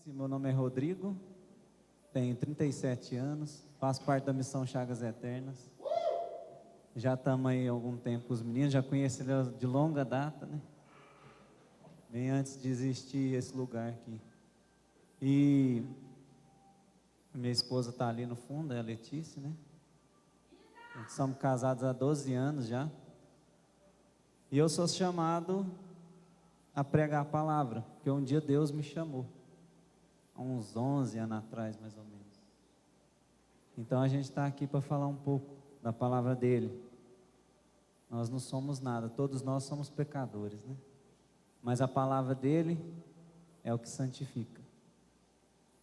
Meu nome é Rodrigo, tenho 37 anos, faço parte da Missão Chagas Eternas. Já estamos aí há algum tempo com os meninos, já conheci eles de longa data, né? Bem antes de existir esse lugar aqui. E minha esposa está ali no fundo, é a Letícia, né? Nós somos casados há 12 anos já. E eu sou chamado a pregar a palavra, porque um dia Deus me chamou. Há uns 11 anos atrás, mais ou menos. Então a gente está aqui para falar um pouco da palavra dele. Nós não somos nada, todos nós somos pecadores, né? Mas a palavra dele é o que santifica.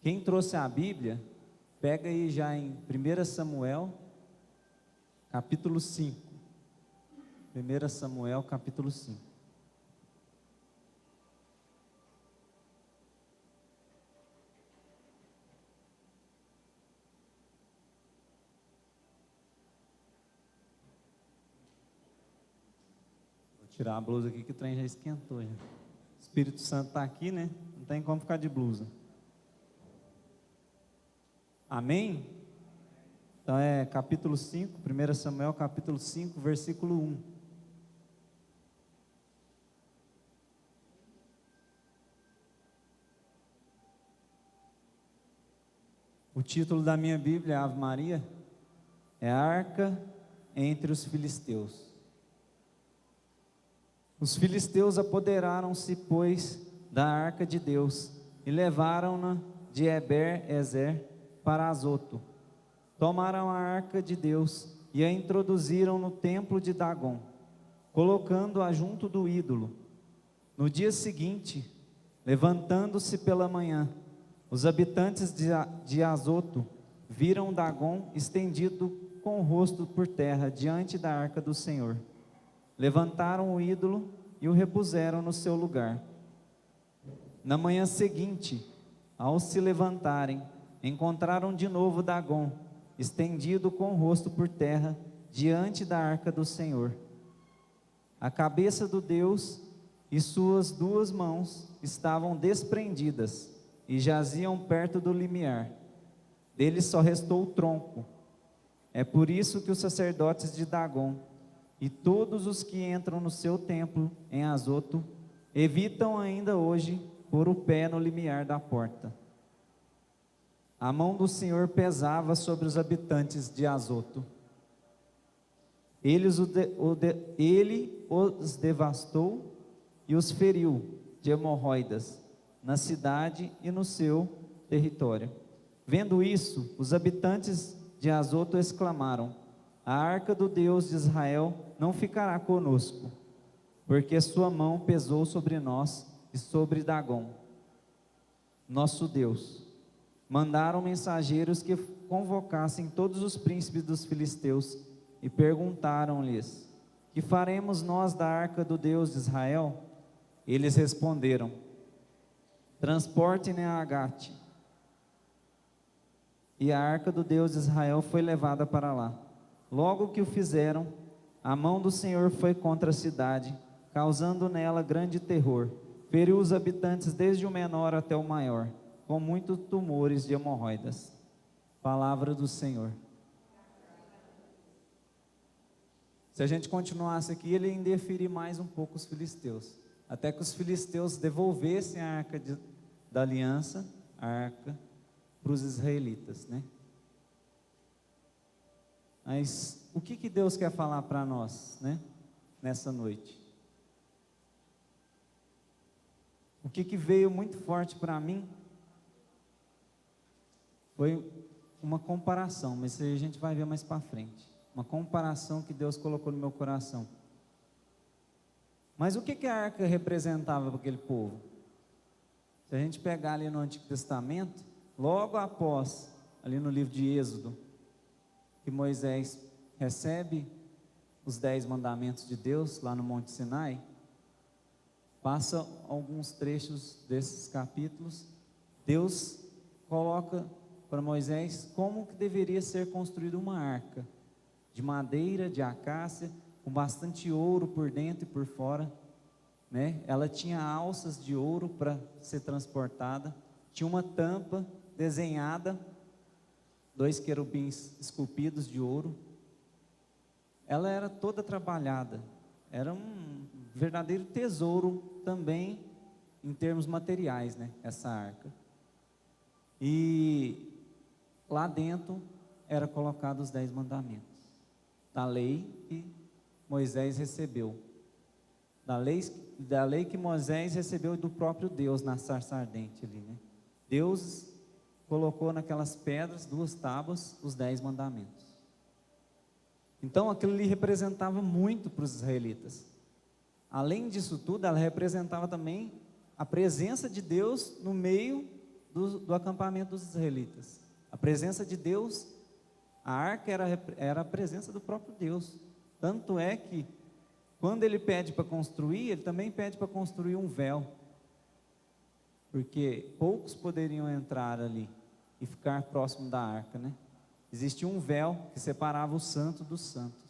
Quem trouxe a Bíblia, pega aí já em 1 Samuel, capítulo 5. 1 Samuel, capítulo 5. Tirar a blusa aqui que o trem já esquentou. Já. O Espírito Santo está aqui, né? Não tem como ficar de blusa. Amém? Então é capítulo 5, 1 Samuel capítulo 5, versículo 1. O título da minha Bíblia, Ave Maria, é Arca entre os Filisteus. Os filisteus apoderaram-se, pois, da arca de Deus e levaram-na de Eber-ezer para Azoto. Tomaram a arca de Deus e a introduziram no templo de Dagom, colocando-a junto do ídolo. No dia seguinte, levantando-se pela manhã, os habitantes de Azoto viram Dagom estendido com o rosto por terra diante da arca do Senhor. Levantaram o ídolo e o repuseram no seu lugar. Na manhã seguinte, ao se levantarem, encontraram de novo Dagom, estendido com o rosto por terra, diante da arca do Senhor. A cabeça do Deus e suas duas mãos estavam desprendidas e jaziam perto do limiar. Dele só restou o tronco. É por isso que os sacerdotes de Dagom e todos os que entram no seu templo em Azoto evitam ainda hoje pôr o pé no limiar da porta. A mão do Senhor pesava sobre os habitantes de Azoto. Ele os devastou e os feriu de hemorroidas na cidade e no seu território. Vendo isso, os habitantes de Azoto exclamaram: a arca do Deus de Israel não ficará conosco, porque sua mão pesou sobre nós e sobre Dagom, nosso Deus. Mandaram mensageiros que convocassem todos os príncipes dos filisteus e perguntaram-lhes: que faremos nós da arca do Deus de Israel? Eles responderam: transportem-na a Gate. E a arca do Deus de Israel foi levada para lá. Logo que o fizeram, a mão do Senhor foi contra a cidade, causando nela grande terror. Feriu os habitantes desde o menor até o maior, com muitos tumores de hemorroidas. Palavra do Senhor. Se a gente continuasse aqui, ele ainda ia ferir mais um pouco os filisteus, até que os filisteus devolvessem a arca da aliança, a arca, para os israelitas, né? Mas o que Deus quer falar para nós, né, nessa noite? O que veio muito forte para mim foi uma comparação, mas isso aí a gente vai ver mais para frente. Uma comparação que Deus colocou no meu coração. Mas o que a arca representava para aquele povo? Se a gente pegar ali no Antigo Testamento, logo após, ali no livro de Êxodo, que Moisés recebe os 10 mandamentos de Deus lá no Monte Sinai, passa alguns trechos desses capítulos, Deus coloca para Moisés como que deveria ser construída uma arca, de madeira, de acácia, com bastante ouro por dentro e por fora, né? Ela tinha alças de ouro para ser transportada, tinha uma tampa desenhada, 2 querubins esculpidos de ouro. Ela era toda trabalhada, era um verdadeiro tesouro também em termos materiais, né, essa arca. E lá dentro era colocado os 10 mandamentos, da lei que Moisés recebeu, da lei que Moisés recebeu do próprio Deus na sarça ardente ali, né? Deus colocou naquelas pedras, 2 tábuas, os 10 mandamentos. Então aquilo ali representava muito para os israelitas. Além disso tudo, ela representava também a presença de Deus no meio do acampamento dos israelitas. A presença de Deus, a arca era a presença do próprio Deus. Tanto é que, quando ele pede para construir, ele também pede para construir um véu, porque poucos poderiam entrar ali e ficar próximo da arca, né? Existia um véu que separava o santo dos santos.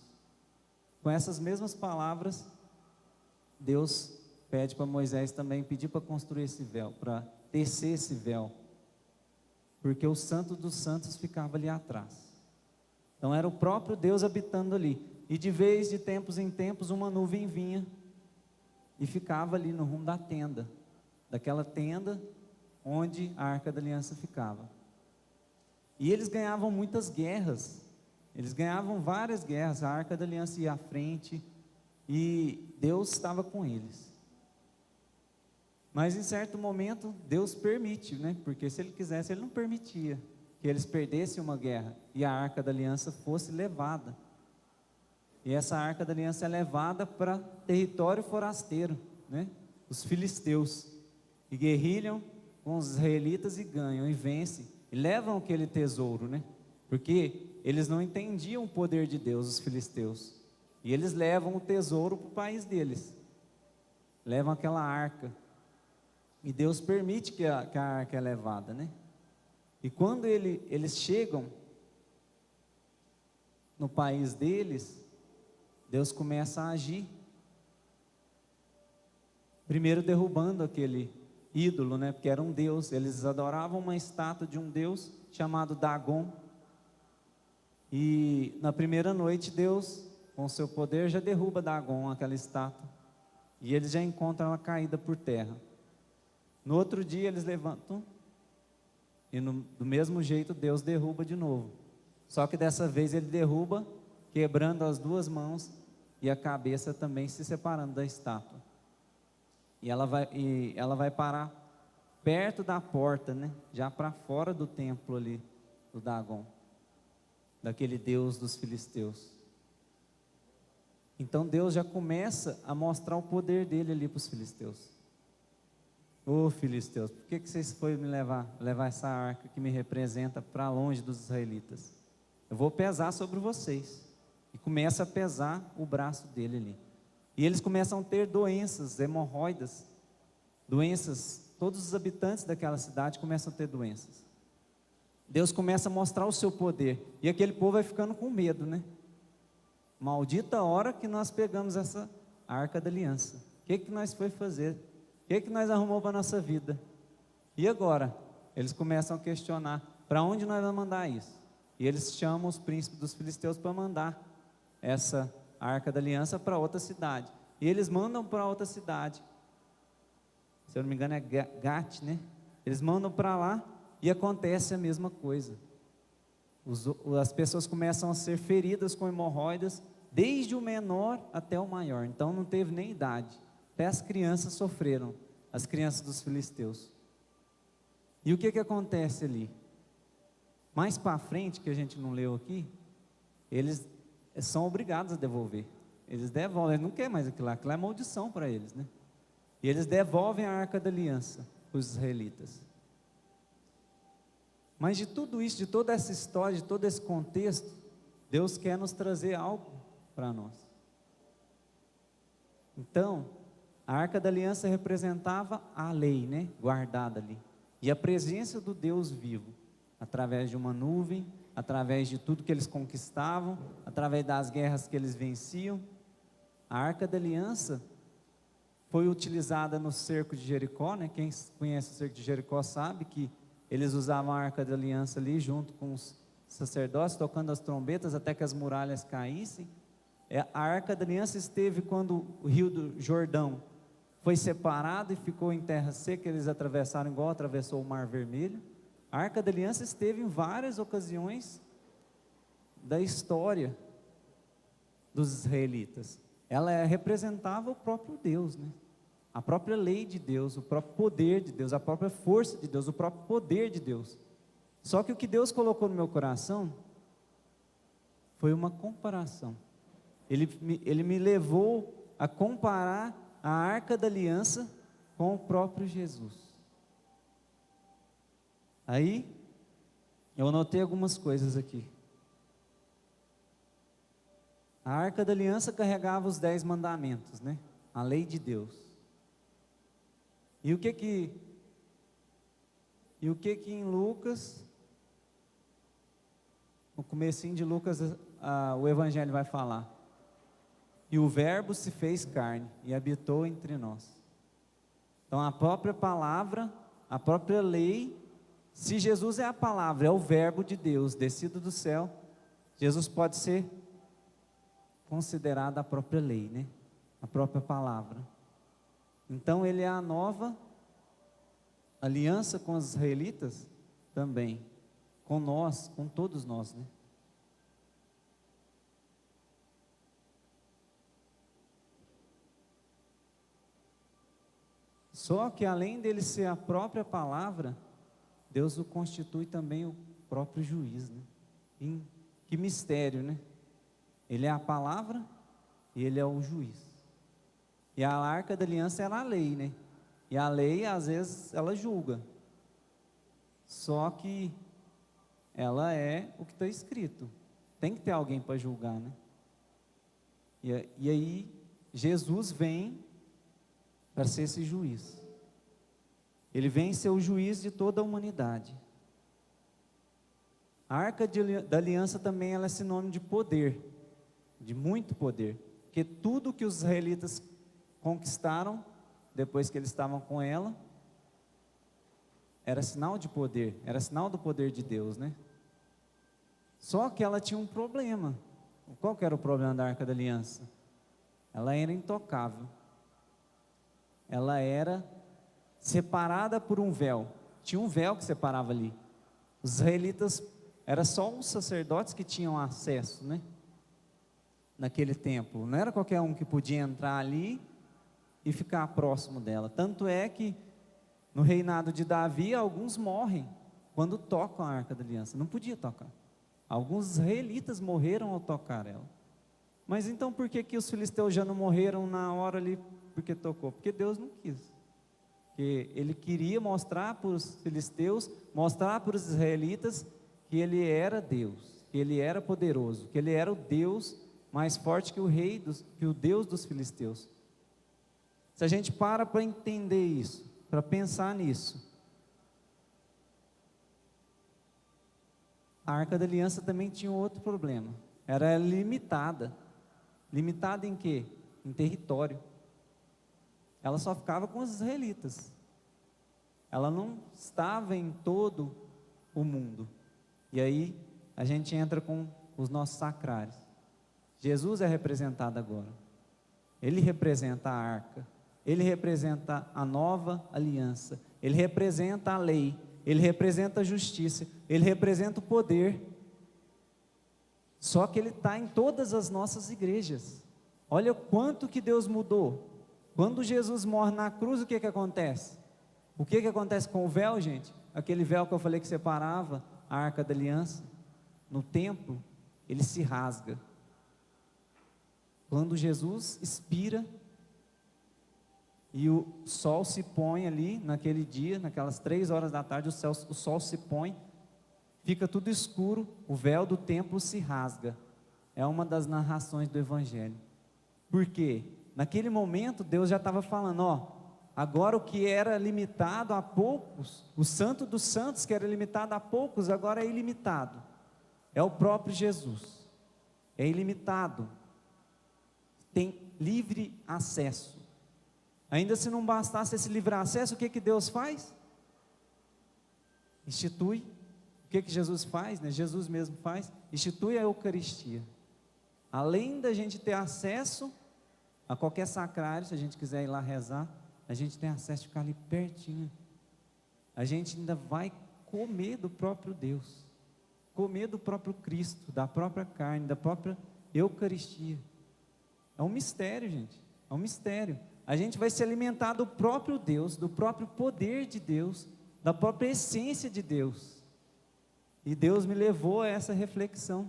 Com essas mesmas palavras, Deus pede para Moisés também pedir para construir esse véu, para tecer esse véu, porque o santo dos santos ficava ali atrás. Então era o próprio Deus habitando ali, e de tempos em tempos, uma nuvem vinha e ficava ali no rumo da tenda, daquela tenda onde a Arca da Aliança ficava. E eles ganhavam muitas guerras, eles ganhavam várias guerras, a Arca da Aliança ia à frente, e Deus estava com eles. Mas em certo momento, Deus permite, né? Porque se Ele quisesse, Ele não permitia que eles perdessem uma guerra, e a Arca da Aliança fosse levada. E essa Arca da Aliança é levada para território forasteiro, né? Os filisteus, e guerrilham com os israelitas e ganham, e vencem, e levam aquele tesouro, né? Porque eles não entendiam o poder de Deus, os filisteus, e eles levam o tesouro para o país deles, levam aquela arca, e Deus permite que a arca é levada, né? E quando eles chegam no país deles, Deus começa a agir, primeiro derrubando aquele ídolo, né? Porque era um deus, eles adoravam uma estátua de um deus chamado Dagon, e na primeira noite Deus, com seu poder, já derruba Dagon, aquela estátua, e eles já encontram ela caída por terra. No outro dia eles levantam, e do mesmo jeito Deus derruba de novo, só que dessa vez ele derruba, quebrando as 2 mãos, e a cabeça também se separando da estátua. E ela vai parar perto da porta, né? Já para fora do templo ali, do Dagon, daquele deus dos filisteus. Então Deus já começa a mostrar o poder dele ali para os filisteus. Ô filisteus, por que vocês foram me levar essa arca que me representa para longe dos israelitas? Eu vou pesar sobre vocês. E começa a pesar o braço dele ali. E eles começam a ter doenças, hemorroidas, doenças, todos os habitantes daquela cidade começam a ter doenças. Deus começa a mostrar o seu poder, e aquele povo vai ficando com medo, né? Maldita hora que nós pegamos essa Arca da Aliança. O que nós foi fazer? O que nós arrumou para a nossa vida? E agora? Eles começam a questionar, para onde nós vamos mandar isso? E eles chamam os príncipes dos filisteus para mandar essa Arca da Aliança para outra cidade. E eles mandam para outra cidade, se eu não me engano é Gat, né? Eles mandam para lá e acontece a mesma coisa. As pessoas começam a ser feridas com hemorroidas, desde o menor até o maior. Então não teve nem idade, até as crianças sofreram, as crianças dos filisteus. E o que acontece ali? Mais para frente, que a gente não leu aqui, eles são obrigados a devolver. Eles devolvem, eles não querem mais aquilo lá é maldição para eles, né? E eles devolvem a Arca da Aliança para os israelitas. Mas de tudo isso, de toda essa história, de todo esse contexto, Deus quer nos trazer algo para nós. Então, a Arca da Aliança representava a lei, né? Guardada ali. E a presença do Deus vivo, através de uma nuvem, através de tudo que eles conquistavam, através das guerras que eles venciam. A Arca da Aliança foi utilizada no cerco de Jericó, né? Quem conhece o cerco de Jericó sabe que eles usavam a Arca da Aliança ali junto com os sacerdotes, tocando as trombetas até que as muralhas caíssem. A Arca da Aliança esteve quando o rio do Jordão foi separado e ficou em terra seca, eles atravessaram igual atravessou o Mar Vermelho. A Arca da Aliança esteve em várias ocasiões da história dos israelitas. Ela representava o próprio Deus, né? A própria lei de Deus, o próprio poder de Deus, a própria força de Deus, o próprio poder de Deus. Só que o que Deus colocou no meu coração foi uma comparação. Ele me levou a comparar a Arca da Aliança com o próprio Jesus. Aí, eu anotei algumas coisas aqui. A Arca da Aliança carregava os 10 mandamentos, né? A lei de Deus. E o que que em Lucas, no comecinho de Lucas, o Evangelho vai falar? E o Verbo se fez carne e habitou entre nós. Então a própria palavra, a própria lei, se Jesus é a palavra, é o Verbo de Deus descido do céu, Jesus pode ser considerado a própria lei, né? A própria palavra. Então ele é a nova aliança com os israelitas também, com nós, com todos nós, né? Só que além dele ser a própria palavra, Deus o constitui também o próprio juiz, né? Que mistério, né? Ele é a palavra e ele é o juiz. E a Arca da Aliança era a lei, né? E a lei, às vezes, ela julga. Só que ela é o que está escrito. Tem que ter alguém para julgar, né? E aí, Jesus vem para ser esse juiz. Ele vem ser o juiz de toda a humanidade. A Arca da Aliança também ela é sinônimo de poder, de muito poder. Porque tudo que os israelitas conquistaram, depois que eles estavam com ela, era sinal de poder, era sinal do poder de Deus, né? Só que ela tinha um problema. Qual que era o problema da Arca da Aliança? Ela era intocável. Ela era separada por um véu. Tinha um véu que separava ali. Os israelitas, era só os sacerdotes que tinham acesso, né? Naquele templo. Não era qualquer um que podia entrar ali e ficar próximo dela. Tanto é que no reinado de Davi, alguns morrem quando tocam a Arca da Aliança. Não podia tocar. Alguns israelitas morreram ao tocar ela. Mas então por que os filisteus já não morreram na hora ali porque tocou? Porque Deus não quis. Porque ele queria mostrar para os filisteus, mostrar para os israelitas que ele era Deus, que ele era poderoso, que ele era o Deus mais forte que o Deus dos filisteus. Se a gente para entender isso, para pensar nisso, a Arca da Aliança também tinha outro problema. Era limitada. Limitada em quê? Em território. Ela só ficava com os israelitas. Ela não estava em todo o mundo. E aí a gente entra com os nossos sacrários. Jesus é representado agora. Ele representa a arca. Ele representa a nova aliança. Ele representa a lei. Ele representa a justiça. Ele representa o poder. Só que ele está em todas as nossas igrejas. Olha o quanto que Deus mudou. Quando Jesus morre na cruz, o que acontece? O que acontece com o véu, gente? Aquele véu que eu falei que separava a Arca da Aliança, no templo, ele se rasga. Quando Jesus expira, e o sol se põe ali, naquele dia, naquelas 3 horas da tarde, o sol se põe, fica tudo escuro, o véu do templo se rasga. É uma das narrações do Evangelho. Por quê? Naquele momento, Deus já estava falando, agora o que era limitado a poucos, o santo dos santos que era limitado a poucos, agora é ilimitado. É o próprio Jesus. É ilimitado. Tem livre acesso. Ainda se não bastasse esse livre acesso, o que Deus faz? institui, o que Jesus faz, né? Jesus mesmo faz, institui a Eucaristia. Além da gente ter acesso a qualquer sacrário, se a gente quiser ir lá rezar, a gente tem acesso de ficar ali pertinho. A gente ainda vai comer do próprio Deus, comer do próprio Cristo, da própria carne, da própria Eucaristia. É um mistério, gente, é um mistério. A gente vai se alimentar do próprio Deus, do próprio poder de Deus, da própria essência de Deus. E Deus me levou a essa reflexão.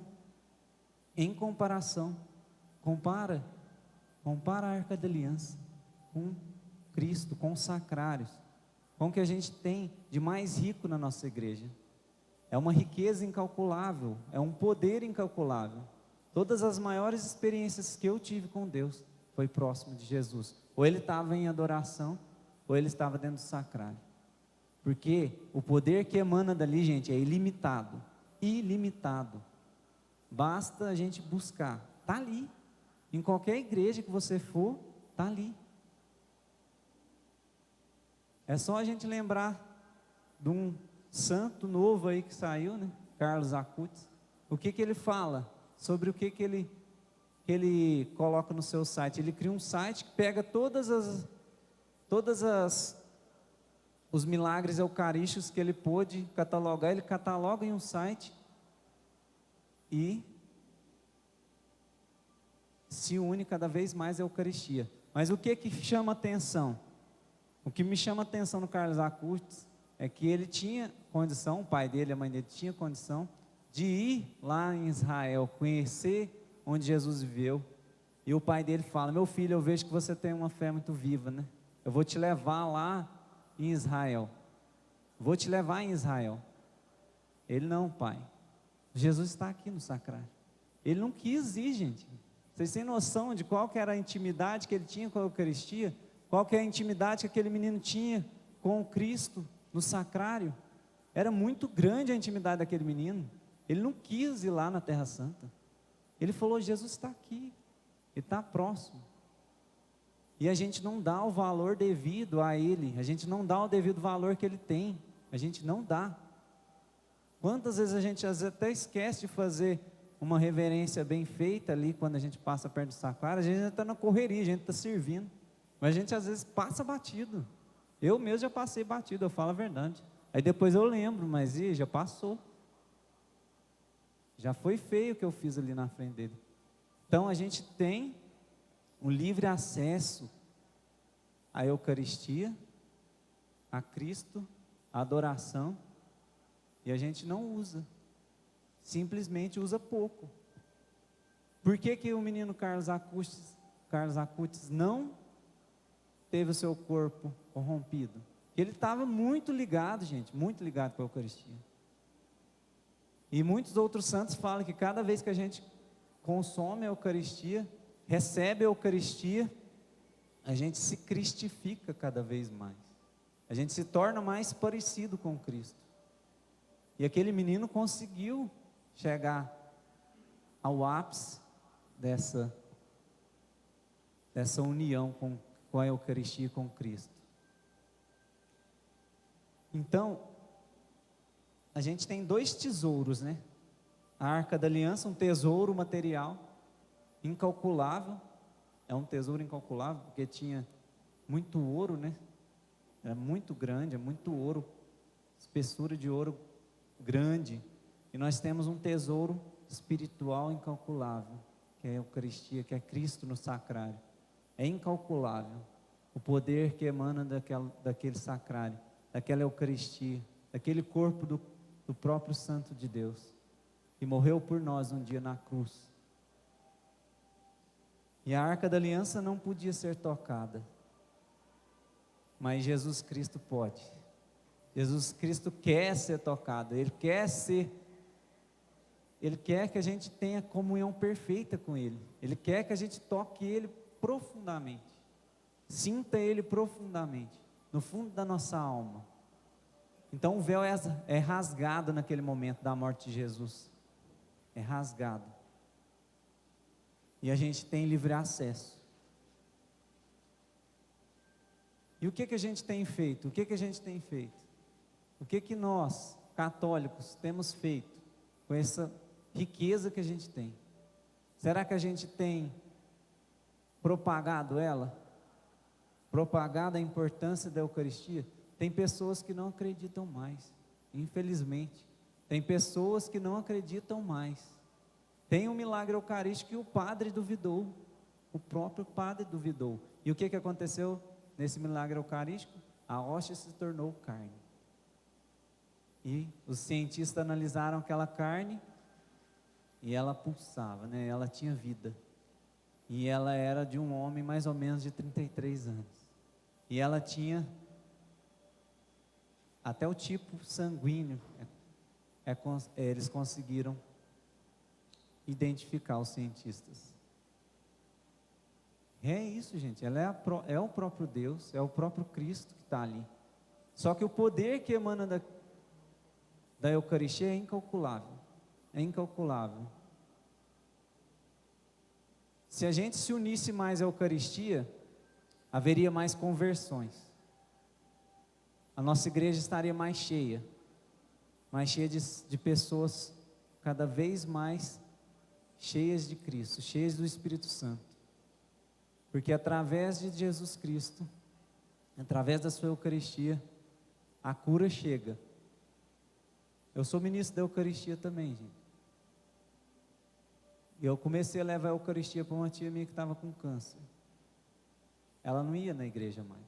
Em comparação, compara a Arca da Aliança com Cristo, com os sacrários, com o que a gente tem de mais rico na nossa igreja. É uma riqueza incalculável, é um poder incalculável. Todas as maiores experiências que eu tive com Deus foi próximo de Jesus. Ou ele estava em adoração, ou ele estava dentro do sacrário. Porque o poder que emana dali, gente, é ilimitado. Ilimitado. Basta a gente buscar. Está ali. Em qualquer igreja que você for, está ali. É só a gente lembrar de um santo novo aí que saiu, né? Carlos Acutis. O que ele fala? Sobre o que ele coloca no seu site. Ele cria um site que pega os milagres eucarísticos que ele pôde catalogar. Ele cataloga em um site e se une cada vez mais à Eucaristia. Mas o que chama atenção? O que me chama atenção no Carlos Acutis é que ele tinha condição, o pai dele, a mãe dele tinha condição de ir lá em Israel, conhecer onde Jesus viveu. E o pai dele fala: meu filho, eu vejo que você tem uma fé muito viva, né? Eu vou te levar lá em Israel. Vou te levar em Israel. Ele: não, pai, Jesus está aqui no sacrário. Ele não quis ir, gente. Vocês têm noção de qual que era a intimidade que ele tinha com a Eucaristia? Qual que é a intimidade que aquele menino tinha com o Cristo no sacrário? Era muito grande a intimidade daquele menino. Ele não quis ir lá na Terra Santa. Ele falou: Jesus está aqui, Ele está próximo. E a gente não dá o valor devido a Ele, a gente não dá o devido valor que Ele tem, a gente não dá. Quantas vezes a gente às vezes até esquece de fazer uma reverência bem feita ali, quando a gente passa perto do sacrário, a gente está na correria, a gente está servindo, mas a gente às vezes passa batido. Eu mesmo já passei batido, eu falo a verdade. Aí depois eu lembro, mas já passou. Já foi feio o que eu fiz ali na frente dele. Então a gente tem um livre acesso à Eucaristia, a Cristo, a adoração, e a gente não usa, simplesmente usa pouco. Por que o menino Carlos Acutis não teve o seu corpo corrompido? Porque ele estava muito ligado, gente, muito ligado com a Eucaristia. E muitos outros santos falam que cada vez que a gente consome a Eucaristia, recebe a Eucaristia, a gente se cristifica cada vez mais. A gente se torna mais parecido com Cristo. E aquele menino conseguiu chegar ao ápice dessa união com a Eucaristia e com Cristo. Então, a gente tem dois tesouros, né? A Arca da Aliança, um tesouro material incalculável. É um tesouro incalculável, porque tinha muito ouro, né? Era muito grande, é muito ouro, espessura de ouro grande. E nós temos um tesouro espiritual incalculável, que é a Eucaristia, que é Cristo no sacrário. É incalculável o poder que emana daquele sacrário, daquela Eucaristia, daquele corpo do próprio Santo de Deus, que morreu por nós um dia na cruz. E a Arca da Aliança não podia ser tocada, mas Jesus Cristo pode. Jesus Cristo quer ser tocado, Ele quer que a gente tenha comunhão perfeita com Ele. Ele quer que a gente toque Ele profundamente, sinta Ele profundamente, no fundo da nossa alma. Então o véu é rasgado naquele momento da morte de Jesus. É rasgado. E a gente tem livre acesso. E o que a gente tem feito? O que a gente tem feito? O que nós, católicos, temos feito com essa riqueza que a gente tem? Será que a gente tem propagado ela? Propagado a importância da Eucaristia? Tem pessoas que não acreditam mais, infelizmente. Tem pessoas que não acreditam mais. Tem um milagre eucarístico que o padre duvidou. O próprio padre duvidou. E o que aconteceu nesse milagre eucarístico? A hóstia se tornou carne. E os cientistas analisaram aquela carne e ela pulsava, né? Ela tinha vida. E ela era de um homem mais ou menos de 33 anos. E ela tinha até o tipo sanguíneo. Eles conseguiram identificar, os cientistas. É isso, gente. Ela é o próprio Deus, é o próprio Cristo que está ali. Só que o poder que emana da Eucaristia é incalculável. É incalculável. Se a gente se unisse mais à Eucaristia, haveria mais conversões. A nossa igreja estaria mais cheia de pessoas cada vez mais cheias de Cristo, cheias do Espírito Santo. Porque através de Jesus Cristo, através da sua Eucaristia, a cura chega. Eu sou ministro da Eucaristia também, gente. E eu comecei a levar a Eucaristia para uma tia minha que estava com câncer. Ela não ia na igreja mais.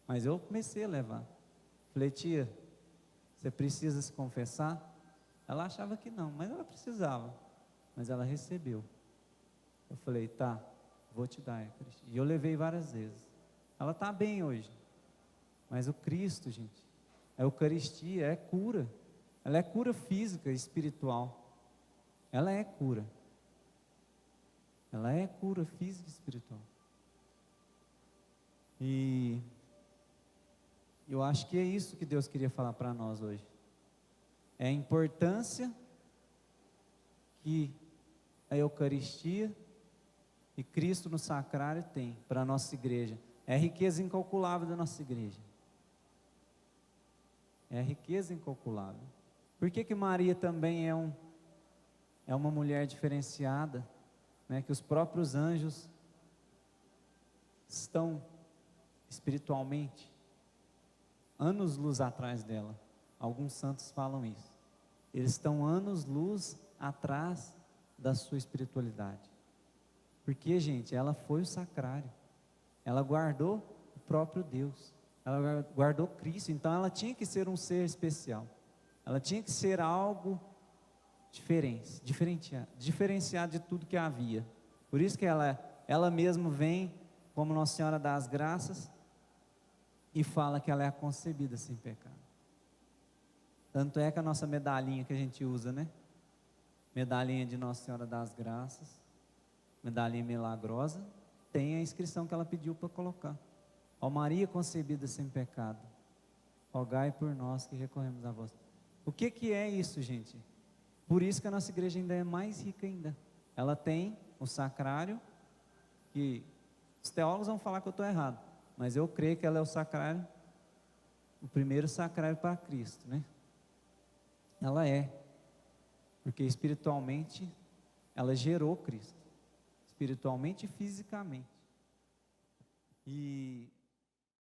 Mas eu comecei a levar. Falei, tia, você precisa se confessar? Ela achava que não, mas ela precisava. Mas ela recebeu. Eu falei, tá, vou te dar a Eucaristia. E eu levei várias vezes. Ela está bem hoje. Mas o Cristo, gente, a Eucaristia é cura. Ela é cura física e espiritual. Ela é cura. Ela é cura física e espiritual. E eu acho que é isso que Deus queria falar para nós hoje. É a importância que a Eucaristia e Cristo no sacrário tem para a nossa igreja. É a riqueza incalculável da nossa igreja. É a riqueza incalculável. Por que Maria também é uma mulher diferenciada, né? Que os próprios anjos estão espiritualmente anos-luz atrás dela. Alguns santos falam isso. Eles estão anos-luz atrás da sua espiritualidade. Porque, gente, ela foi o sacrário. Ela guardou o próprio Deus. Ela guardou Cristo. Então ela tinha que ser um ser especial. Ela tinha que ser algo diferenciado de tudo que havia. Por isso que ela mesma vem como Nossa Senhora das Graças e fala que ela é a concebida sem pecado. Tanto é que a nossa medalhinha que a gente usa, né? Medalhinha de Nossa Senhora das Graças, medalhinha milagrosa, tem a inscrição que ela pediu para colocar. Ó Maria concebida sem pecado, rogai por nós que recorremos a vós. O que é isso, gente? Por isso que a nossa igreja ainda é mais rica ainda. Ela tem o sacrário, que os teólogos vão falar que eu estou errado, mas eu creio que ela é o sacrário, o primeiro sacrário para Cristo, né? Ela é, porque espiritualmente ela gerou Cristo, espiritualmente e fisicamente. E